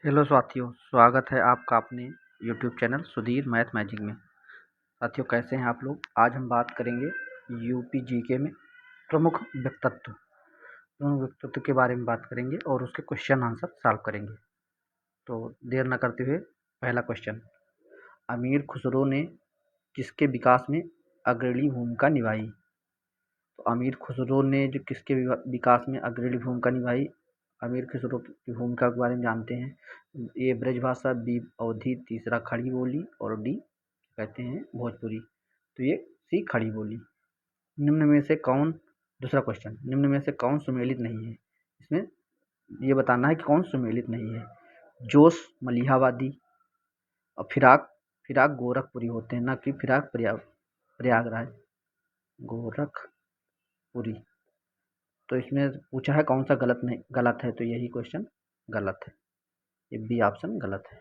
Hello साथियों, स्वागत है आपका अपने YouTube channel Sudhir math magic में। साथियों, कैसे हैं आप लोग? आज हम बात करेंगे यूपी जीके में प्रमुख व्यक्तित्व के बारे में बात करेंगे और उसके क्वेश्चन आंसर सॉल्व करेंगे। तो देर न करते हुए पहला क्वेश्चन, अमीर खुसरो ने किसके विकास में अग्रणी भूमिका निभाई? तो अमीर खुसरो ने जो किसके विकास में अग्रणी भूमिका निभाई, अमीर खुसरो की भूमिका के बारे में जानते हैं। ए ब्रजभाषा, बी अवधी, तीसरा खड़ी बोली और डी कहते हैं भोजपुरी। तो ये सी खड़ी बोली। निम्न में से कौन, दूसरा क्वेश्चन, निम्न में से कौन सुमेलित नहीं है? इसमें ये बताना है कि कौन सुमेलित नहीं है। जोश मलिहाबादी और फिराक गोरखपुरी होते हैं, ना कि फिराक प्रयागराज गोरखपुरी। तो इसमें पूछा है कौन सा गलत है, तो यही क्वेश्चन गलत है, ये बी ऑप्शन गलत है।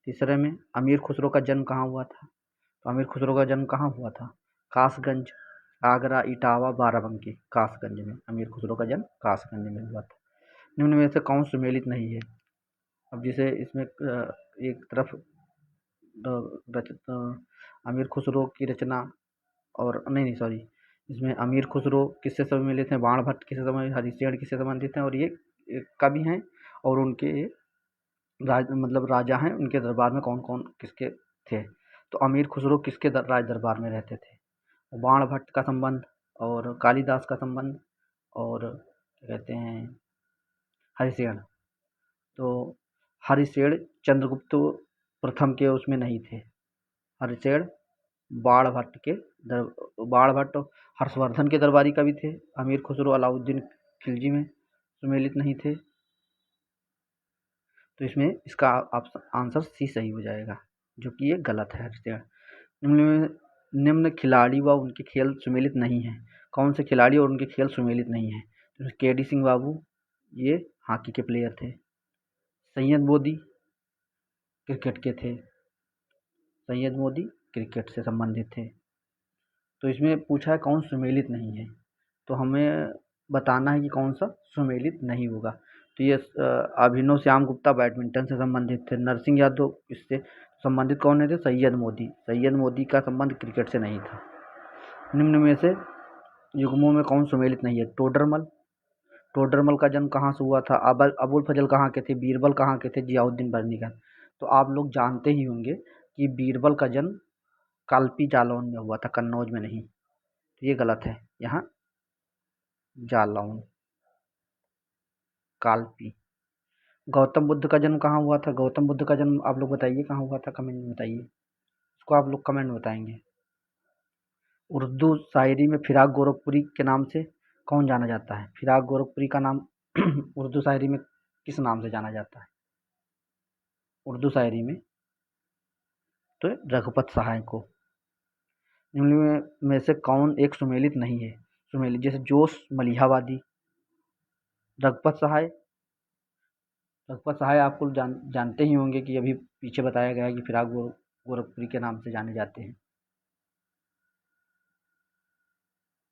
तीसरे में, अमीर खुसरो का जन्म कहाँ हुआ था? तो अमीर खुसरो का जन्म कहाँ हुआ था? कासगंज, आगरा, इटावा, बाराबंकी। कासगंज में अमीर खुसरो का जन्म कासगंज में हुआ था। निम्न में से कौन सुमेलित नहीं है? अब जैसे इसमें एक तरफ अमीर खुसरो की रचना और नहीं सॉरी, इसमें अमीर खुसरो किससे सम्मिलित हैं? बाण भट्ट किससे संबंधित, हरिशचंद्र किससे संबंधित हैं, और ये कवि हैं और उनके राजा हैं, उनके दरबार में कौन कौन किसके थे? तो अमीर खुसरो किसके राज दरबार में रहते थे? बाण भट्ट का संबंध और कालिदास का संबंध और क्या कहते हैं हरिशचंद्र। तो हरिशचंद्र चंद्रगुप्त प्रथम के उसमें नहीं थे। हरिशचंद्र बाण भट्ट हर्षवर्धन के दरबारी कवि थे। अमीर खुसरो अलाउद्दीन खिलजी में सुमेलित नहीं थे। तो इसमें इसका आंसर सी सही हो जाएगा, जो कि ये गलत है। हरिशचंद्र निम्न खिलाड़ी व उनके खेल सुमेलित नहीं है। कौन से खिलाड़ी और उनके खेल सुमेलित नहीं है? तो के.डी. सिंह बाबू, ये हॉकी के प्लेयर थे। सैयद मोदी क्रिकेट के थे, सैयद मोदी क्रिकेट से संबंधित थे। तो इसमें पूछा है कौन सुमेलित नहीं है, तो हमें बताना है कि कौन सा सुमेलित नहीं होगा। तो ये अभिनव श्याम गुप्ता बैडमिंटन से संबंधित थे। नरसिंह यादव इससे संबंधित कौन थे? सैयद मोदी का संबंध क्रिकेट से नहीं था। निम्न में से युग्मों में कौन सुमेलित नहीं है? टोडरमल का जन्म कहाँ से हुआ था? अबुल फजल कहाँ के थे? बीरबल कहाँ के थे? जियाउद्दीन बर्नी का। तो आप लोग जानते ही होंगे कि बीरबल का जन्म कालपी जालौन में हुआ था, कन्नौज में नहीं। तो ये गलत है, यहाँ जालौन कालपी। गौतम बुद्ध का जन्म कहाँ हुआ था? गौतम बुद्ध का जन्म आप लोग बताइए कहाँ हुआ था, कमेंट में बताइए। इसको आप लोग कमेंट में बताएंगे। उर्दू शायरी में फिराक गोरखपुरी के नाम से कौन जाना जाता है? फिराक गोरखपुरी का नाम उर्दू शायरी में किस नाम से जाना जाता है? उर्दू शायरी में तो रघुपत सहाय को। निम्न में से कौन एक सुमेलित नहीं है? सुमेलित जैसे जोश मलिहाबादी, रघुपत सहाय आपको जानते ही होंगे कि अभी पीछे बताया गया है कि फिराक गोरखपुरी के नाम से जाने जाते हैं।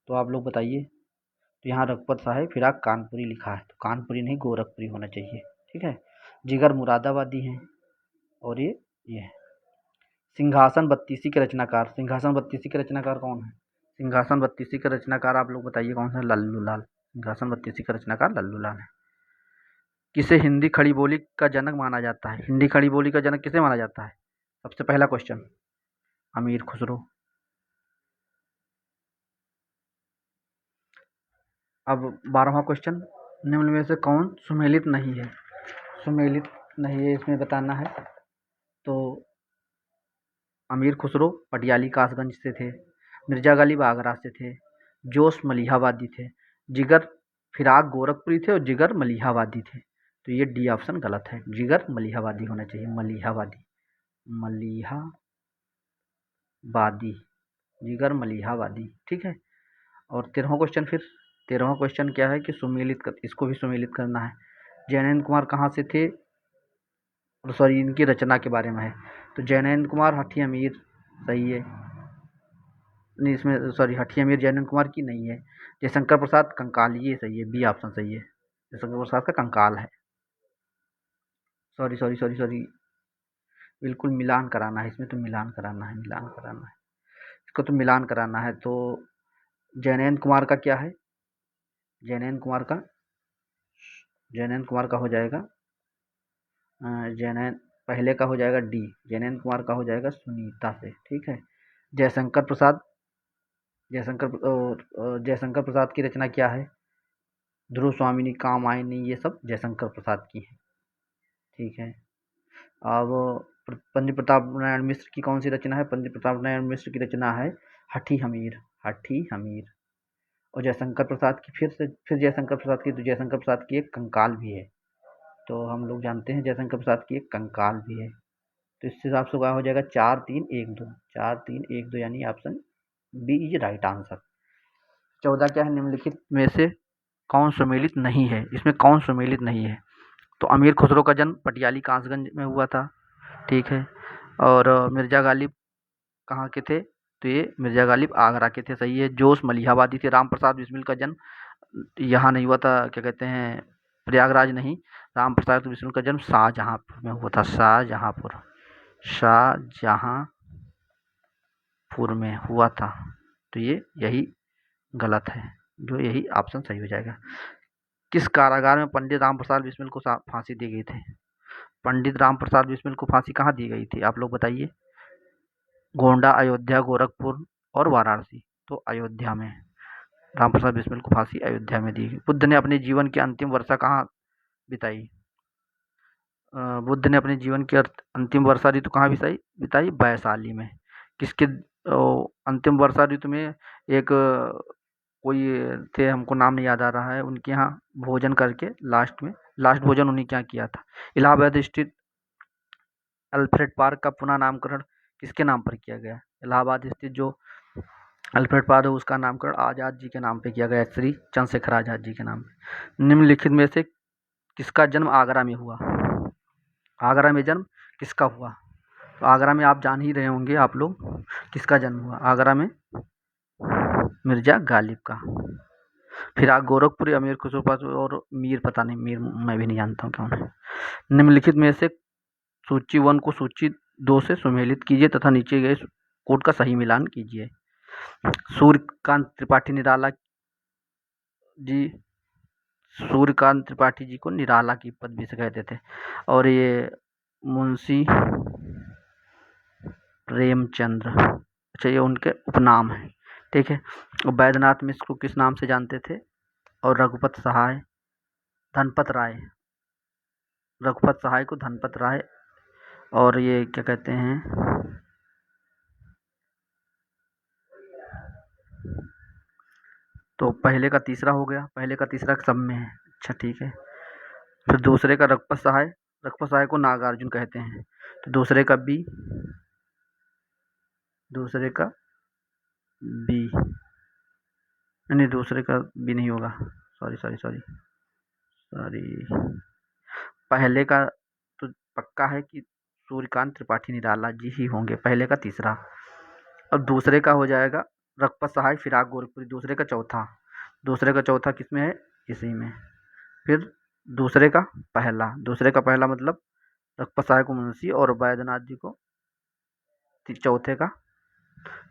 तो आप लोग बताइए। तो यहाँ रघुपत सहाय फिराक कानपुरी लिखा है, तो कानपुरी नहीं गोरखपुरी होना चाहिए, ठीक है। जिगर मुरादाबादी हैं और ये है। सिंहासन बत्तीसी के रचनाकार कौन है? सिंहासन बत्तीसी के रचनाकार आप लोग बताइए कौन सा? लल्लू लाल। सिंहासन बत्तीसी का रचनाकार लल्लू लाल है। किसे हिंदी खड़ी बोली का जनक माना जाता है? हिंदी खड़ी बोली का जनक किसे माना जाता है? सबसे पहला क्वेश्चन, अमीर खुसरो। अब 12वां क्वेश्चन, निम्न में से कौन सुमेलित नहीं है? इसमें बताना है। तो अमीर खुसरो पटियाली कासगंज से थे, मिर्जा गालिब आगरा से थे, जोश मलिहाबादी थे, जिगर फिराक गोरखपुरी थे और जिगर मलिहाबादी थे। तो ये डी ऑप्शन गलत है, जिगर मलिहाबादी होना चाहिए। जिगर मलिहाबादी, ठीक है। और 13वां क्वेश्चन क्या है कि इसको भी सुमेलित करना है। जैनेन्द्र कुमार कहाँ से थे? सॉरी, इनकी रचना के बारे में है। तो जैनेन्द्र कुमार हठी अमीर सही है, नहीं इसमें सॉरी, हठी अमीर जैनेन्द्र कुमार की नहीं है। जयशंकर प्रसाद कंकाल, ये सही है, बी ऑप्शन सही है, जयशंकर प्रसाद का कंकाल है। सॉरी सॉरी सॉरी सॉरी, बिल्कुल मिलान कराना है इसमें, तो मिलान कराना है, मिलान कराना है इसको, तो मिलान कराना है। तो जैनैन कुमार का क्या है? जैनैन कुमार का, जैनैन कुमार का हो जाएगा जैनैन, पहले का हो जाएगा डी। जैनैन कुमार का हो जाएगा सुनीता से, ठीक है। जयशंकर प्रसाद, जयशंकर प्रसाद की रचना क्या है? ध्रुव स्वामिनी, कामायनी, ये सब जयशंकर प्रसाद की है, ठीक है। अब पंडित प्रताप नारायण मिश्र की कौन सी रचना है? पंडित प्रताप नारायण मिश्र की रचना है हठी हमीर, हठी हमीर। और जयशंकर प्रसाद की, फिर जयशंकर प्रसाद की, तो जयशंकर प्रसाद की एक कंकाल भी है, तो हम लोग जानते हैं जयशंकर प्रसाद की एक कंकाल भी है। तो इस हिसाब से क्या हो जाएगा? 4-3-1-2, 4-3-1-2, यानी option B is right answer. 14 क्या है? निम्नलिखित में से कौन सम्मिलित नहीं है? इसमें कौन सम्मिलित नहीं है? तो अमीर खुसरो का जन्म पटियाली कासगंज में हुआ था, ठीक है। और मिर्जा गालिब कहाँ के थे? तो ये मिर्जा गालिब आगरा के थे, सही है। जोश मलिहाबादी थे। राम प्रसाद बिस्मिल का जन्म यहाँ नहीं हुआ था, क्या कहते हैं, प्रयागराज नहीं, राम प्रसाद बिस्मिल का जन्म शाहजहाँपुर में हुआ था, शाहजहाँपुर, शाहजहाँपुर में हुआ था। तो ये यही गलत है, जो यही ऑप्शन सही हो जाएगा। किस कारागार में पंडित राम प्रसाद बिस्मिल को फांसी दी गई थी? पंडित राम प्रसाद बिस्मिल को फांसी कहाँ दी गई थी, आप लोग बताइए। गोंडा, अयोध्या, गोरखपुर और वाराणसी। तो अयोध्या में राम प्रसाद बिस्मिल को फांसी अयोध्या में दी गई। बुद्ध ने अपने जीवन की अंतिम वर्षा कहाँ बिताई? बुद्ध ने अपने जीवन की अंतिम वर्षा ऋतु कहाँ बिताई? वैशाली में। किसके अंतिम वर्षा ऋतु में एक कोई थे, हमको नाम नहीं याद आ रहा है, उनके यहाँ भोजन करके लास्ट भोजन उन्हीं के यहाँ किया था। इलाहाबाद स्थित अल्फ्रेड पार्क का पुनः नामकरण किसके नाम पर किया गया? इलाहाबाद स्थित जो अल्फ्रेड पार्क है उसका नामकरण आज़ाद जी के नाम पे किया गया, श्री चंद्रशेखर आज़ाद जी के नाम पे। निम्नलिखित में से किसका जन्म आगरा में हुआ? आगरा में जन्म किसका हुआ? तो आगरा में आप जान ही रहे होंगे आप लोग, किसका जन्म हुआ आगरा में? मिर्जा गालिब का। फिर गोरखपुरी अमीर खुसरो पास, और मीर पता नहीं, मीर मैं भी नहीं जानता हूँ कौन है। निम्नलिखित में से सूची 1 को सूची 2 से सुमेलित कीजिए तथा नीचे गए कोड का सही मिलान कीजिए। सूर्यकांत त्रिपाठी निराला जी, सूर्यकांत त्रिपाठी जी को निराला की पदवी से कहते थे। और ये मुंशी प्रेमचंद्र, अच्छा ये उनके उपनाम है, ठीक है। बैद्यनाथ मिश्र को किस नाम से जानते थे? और रघुपत सहाय, धनपत राय, रघुपत सहाय को धनपत राय, और ये क्या कहते हैं, तो पहले का तीसरा हो गया, पहले का तीसरा सब में है, अच्छा ठीक है। फिर दूसरे का रघुपत सहाय को नागार्जुन कहते हैं, तो दूसरे का बी, दूसरे का बी, नहीं दूसरे का बी नहीं होगा, सॉरी, पहले का तो पक्का है कि सूर्यकांत त्रिपाठी निराला जी ही होंगे, पहले का तीसरा। अब दूसरे का हो जाएगा रघुपत सहाय फिराक गोरखपुरी, दूसरे का चौथा किसमें है? इसी में। फिर दूसरे का पहला मतलब रघुपत सहाय को मुंशी और बैद्यनाथ जी को चौथे का,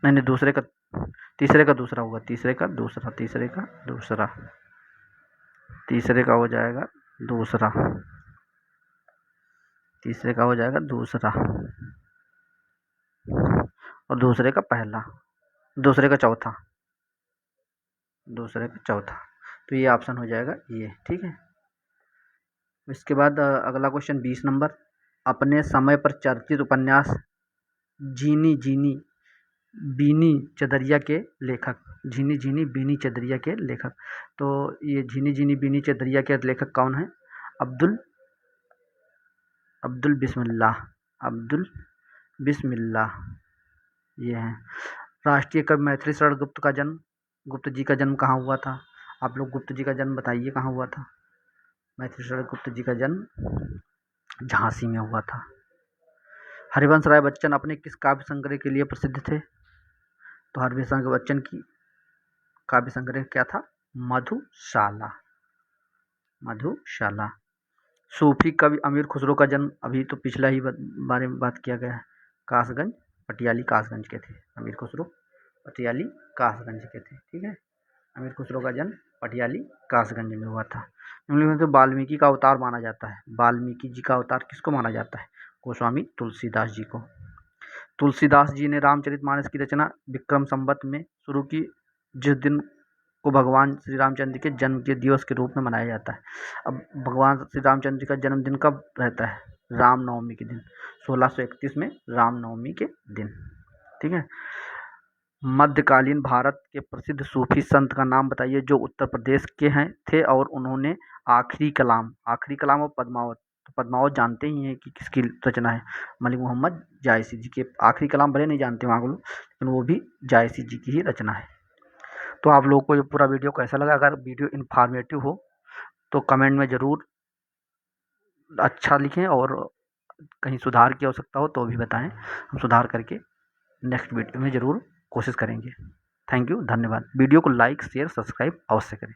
नहीं दूसरे का, तीसरे का दूसरा होगा, तीसरे का हो जाएगा दूसरा, तीसरे का हो जाएगा दूसरा, और दूसरे का पहला, दूसरे का चौथा, तो ये ऑप्शन हो जाएगा ये, ठीक है। इसके बाद अगला क्वेश्चन 20 नंबर, अपने समय पर चर्चित उपन्यास झीनी झीनी बीनी चदरिया के लेखक, झीनी झीनी बीनी चदरिया के लेखक, तो ये झीनी झीनी बीनी चदरिया के लेखक कौन है? अब्दुल बिस्मिल्लाह ये हैं। राष्ट्रीय कवि मैथिली शरण गुप्त जी का जन्म कहाँ हुआ था? आप लोग गुप्त जी का जन्म बताइए कहाँ हुआ था? मैथिली शरण गुप्त जी का जन्म झांसी में हुआ था। हरिवंश राय बच्चन अपने किस काव्य संग्रह के लिए प्रसिद्ध थे? तो हरिवंश राय बच्चन की काव्य संग्रह क्या था? मधुशाला। सूफी कवि अमीर खुसरो का जन्म अभी तो पिछला ही बारे में बात किया गया है, कासगंज, पटियाली कासगंज के थे अमीर खुसरो, पटियाली कासगंज के थे। ठीक है, अमीर खुसरो का जन्म पटियाली कासगंज में हुआ था। निम्नलिखित में से वाल्मीकि का अवतार माना जाता है, वाल्मीकि जी का अवतार किसको माना जाता है? गोस्वामी तुलसीदास जी को। तुलसीदास जी ने रामचरितमानस की रचना विक्रम संवत में शुरू की, जिस दिन को भगवान श्री रामचंद्र के जन्म के दिवस के रूप में मनाया जाता है। अब भगवान श्री रामचंद्र का जन्मदिन कब रहता है? रामनवमी के दिन, 1631 में रामनवमी के दिन। ठीक है, मध्यकालीन भारत के प्रसिद्ध सूफी संत का नाम बताइए जो उत्तर प्रदेश के हैं थे और उन्होंने आखिरी कलाम और पद्मावत, तो पद्मावत जानते ही हैं कि किसकी रचना है, मलिक मोहम्मद जायसी जी के। आखिरी कलाम भले नहीं जानते वहाँ लोग, लेकिन वो भी जायसी जी की ही रचना है। तो आप लोगों को ये पूरा वीडियो कैसा लगा? अगर वीडियो इन्फॉर्मेटिव हो तो कमेंट में ज़रूर अच्छा लिखें, और कहीं सुधार की आवश्यकता हो तो भी बताएं, हम सुधार करके नेक्स्ट वीडियो में ज़रूर कोशिश करेंगे। थैंक यू, धन्यवाद। वीडियो को लाइक शेयर सब्सक्राइब अवश्य करें।